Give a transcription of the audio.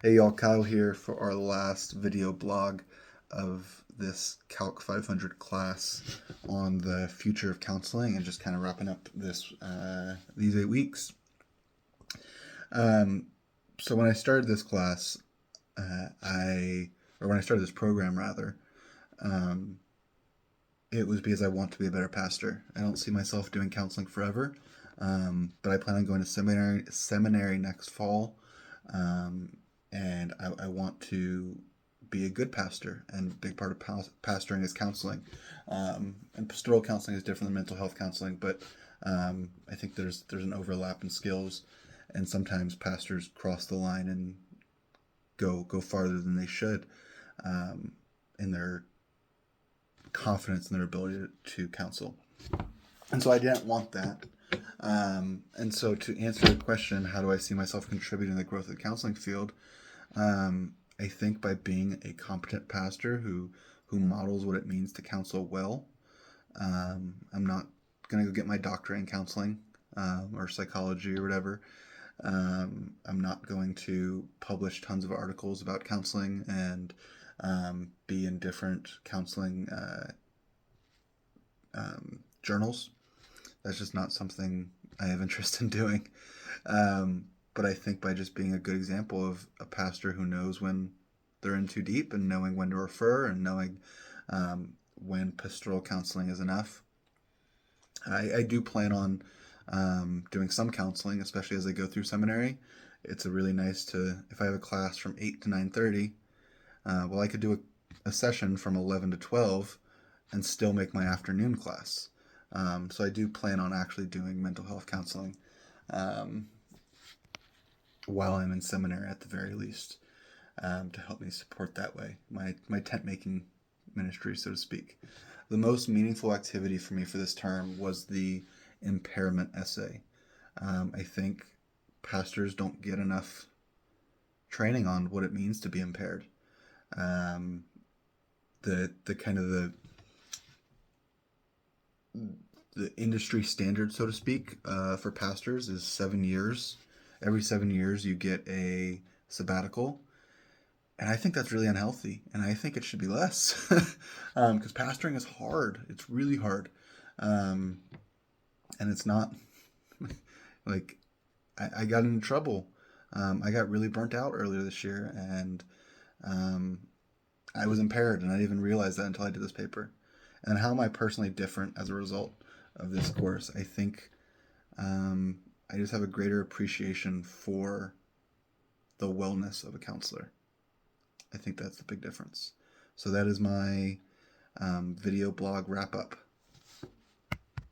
Hey y'all, Kyle here for our last video blog of this Calc 500 class on the future of counseling and just kind of wrapping up these 8 weeks. So when I started this class, when I started this program rather, it was because I want to be a better pastor. I don't see myself doing counseling forever, but I plan on going to seminary next fall. And I want to be a good pastor, and a big part of pastoring is counseling. And pastoral counseling is different than mental health counseling, but I think there's an overlap in skills, and sometimes pastors cross the line and go farther than they should in their confidence in their ability to counsel. And so I didn't want that. And so to answer the question, how do I see myself contributing to the growth of the counseling field? I think by being a competent pastor who models what it means to counsel well. I'm not going to go get my doctorate in counseling or psychology or whatever. I'm not going to publish tons of articles about counseling and be in different counseling journals. That's just not something I have interest in doing. But I think by just being a good example of a pastor who knows when they're in too deep and knowing when to refer and knowing when pastoral counseling is enough. I do plan on doing some counseling, especially as I go through seminary. It's really nice if I have a class from 8 to 9:30, I could do a session from 11 to 12 and still make my afternoon class. So I do plan on actually doing mental health counseling while I'm in seminary at the very least, to help me support that way, my tent making ministry, so to speak. The most meaningful activity for me for this term was the impairment essay. I think pastors don't get enough training on what it means to be impaired. The industry standard, so to speak, for pastors is 7 years. Every 7 years you get a sabbatical. And I think that's really unhealthy. And I think it should be less. Because pastoring is hard. It's really hard. And it's not like I got into trouble. I got really burnt out earlier this year. And I was impaired. And I didn't even realize that until I did this paper. And how am I personally different as a result of this course? I think I just have a greater appreciation for the wellness of a counselor. I think that's the big difference. So that is my video blog wrap up.